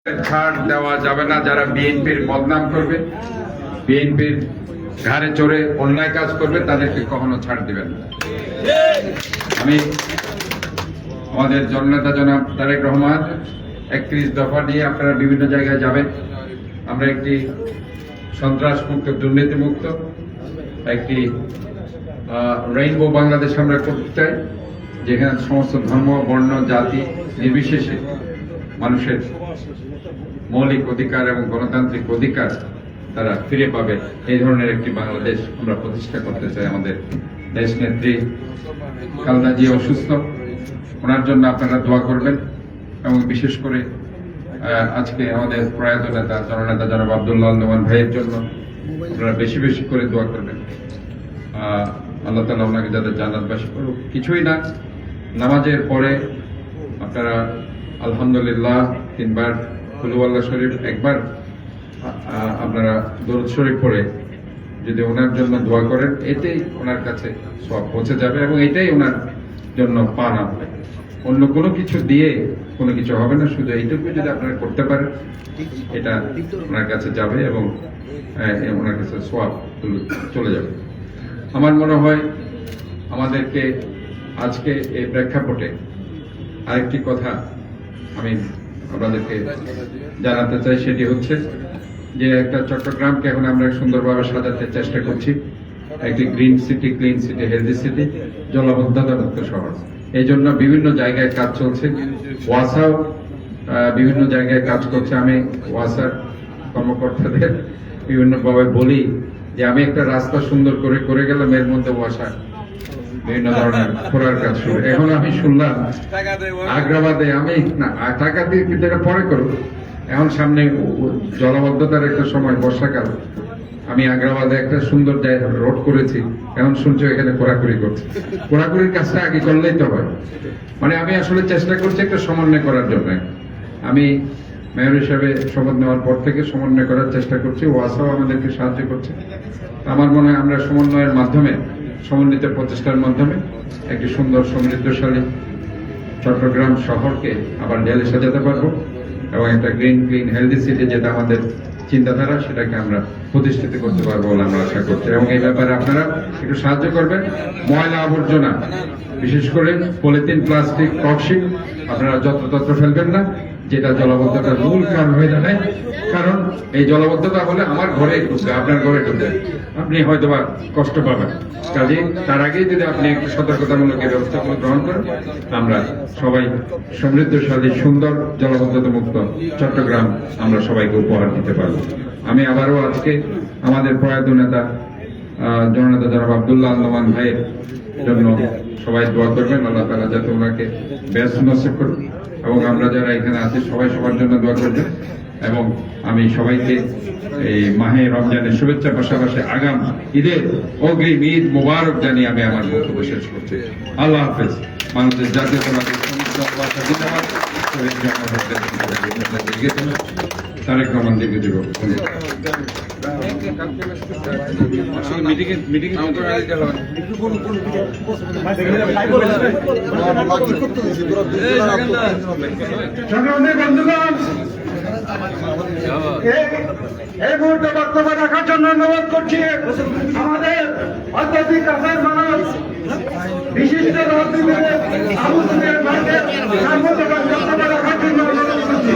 ছাড় দেওয়া যাবে না। যারা বিএনপির বদনাম করবে, বিএনপির ঘাড়ে চড়ে অন্যায় কাজ করবে, তাদেরকে কখনো ছাড় দিবেন না। আমি আমাদের জননেতা জনাব তারেক রহমান 31 দফা নিয়ে আপনারা বিভিন্ন জায়গায় যাবেন। আমরা একটি সন্ত্রাস মুক্ত, দুর্নীতি মুক্ত একটি রেইনবো বাংলাদেশ আমরা করতে চাই, যেখানে সমস্ত ধর্ম, বর্ণ, জাতি নির্বিশেষে মানুষের মৌলিক অধিকার এবং গণতান্ত্রিক অধিকার তারা ফিরে পাবে। এই ধরনের একটি বাংলাদেশ আমরা প্রতিষ্ঠা করতে চাই। আমাদের দেশ নেত্রী খালেদা জিয়া অসুস্থ, ওনার জন্য আপনারা দোয়া করবেন এবং বিশেষ করে আজকে আমাদের প্রয়াত নেতা জননেতা জনাব আব্দুল্লাহ আল নোমান ভাইয়ের জন্য আপনারা বেশি বেশি করে দোয়া করবেন। আল্লাহ তাআলা ওনাকে যাদের জান্নাতবাসী করুক। কিছুই না, নামাজের পরে আপনারা আলহামদুলিল্লাহ 3 বার, কুলু আল্লাহ শরীফ একবার, আপনারা দরুদ শরীফ পড়ে যদি ওনার জন্য দোয়া করেন, এতেই ওনার কাছে সব পৌঁছে যাবে এবং এটাই ওনার জন্য পান হবে। অন্য কোনো কিছু দিয়ে কোনো কিছু হবে না। শুধু এইটুকু যদি আপনারা করতে পারেন, এটা ওনার কাছে যাবে এবং ওনার কাছে সওয়াব চলে যাবে। আমার মনে হয় আমাদেরকে আজকে এই প্রেক্ষাপটে আরেকটি কথা আমি আপনাদেরকে জানাতে চাই, সেটি হচ্ছে যে একটা চট্টগ্রামকে এখন আমরা সুন্দরভাবে সাজাতে চেষ্টা করছি, একটি green city, clean city, healthy city, জলাবদ্ধতা মুক্ত শহর। এই জন্য বিভিন্ন জায়গায় কাজ চলছে। ওয়াসাও বিভিন্ন জায়গায় কাজ করছে। আমি ওয়াসার কর্মকর্তাদের বিভিন্নভাবে বলি যে আমি একটা রাস্তা সুন্দর করে গেলাম, এর মধ্যে ওয়াসা বিভিন্ন ধরনের খোঁড়ার কাজ শুরু। এখন আমি শুনলাম আগ্রাবাদে, আমি না টাকা দিয়ে কিন্তু এটা পরে করব, এখন সামনে জলাবদ্ধতার একটা সময়, বর্ষাকাল, আমি আগ্রাবাদে একটা সুন্দর রোড করেছি, এখন শুনছো এখানে খোঁড়াখুড়ি করছে। খোঁড়াখুড়ির কাজটা আগে করলেই তো হয়। মানে আমি আসলে চেষ্টা করছি একটা সমন্বয় করার জন্য। আমি মেয়র হিসেবে শপথ নেওয়ার পর থেকে সমন্বয় করার চেষ্টা করছি, ওয়াসাও আমাদেরকে সাহায্য করছে। আমার মনে হয় আমরা সমন্বয়ের মাধ্যমে, সমন্বিত প্রচেষ্টার মাধ্যমে একটি সুন্দর সমৃদ্ধশালী চট্টগ্রাম শহরকে আবার ঢেলে সাজাতে পারবো এবং একটা গ্রিন, ক্লিন, হেলদি সিটি, যেটা আমাদের চিন্তাধারা, সেটাকে আমরা প্রতিষ্ঠিত করতে পারবো বলে আমরা আশা করছি। এবং এই ব্যাপারে আপনারা একটু সাহায্য করবেন। ময়লা আবর্জনা, বিশেষ করে পলিথিন, প্লাস্টিক, টক্সিক আপনারা যত্রতত্র ফেলবেন না, যেটা জলাবদ্ধতার মূল কারণ হয়ে দাঁড়ায়। কারণ এই জলাবদ্ধতা হলে আমার ঘরে ঢুকবে, আপনার ঘরে ঢুকবে, আপনি হয়তো বা কষ্ট পাবেন। কাজে তার আগেই যদি আপনি একটু সতর্কতামূলক ব্যবস্থাগুলো গ্রহণ করেন, আমরা সবাই সমৃদ্ধশালী, সুন্দর, জলাবদ্ধতা মুক্ত চট্টগ্রাম আমরা সবাইকে উপহার দিতে পারবো। আমি আবারও আজকে আমাদের প্রয়াত নেতা জননেতা জনাব আব্দুল্লাহ আল নোমান ভাইয়ের জন্য সবাই দোয়া করবেন। আল্লাহ তাআলা যাতে ওনাকে ব্যস্ত নসিব করুন এবং আমরা যারা এখানে আছি সবাই সবার জন্য দোয়া করবেন। এবং আমি সবাইকে এই মাহে রমজানের শুভেচ্ছা, পাশাপাশি আগাম ঈদের অগ্রিম ঈদ মোবারক জানিয়ে আমি আমার বক্তব্য শেষ করছি। আল্লাহ হাফেজ। বাংলাদেশ জাতীয়তাবাদী তারেক রহমান দীর্ঘজীবন। এই মুহূর্তে বক্তব্য রাখার জন্য অনুরোধ করছি আমাদের অত্যধিক কাছের মানুষ, বিশিষ্ট রাজনীতিবিদ আবু সুফিয়ান ভাইকে বক্তব্য রাখার জন্য অনুরোধ করছি।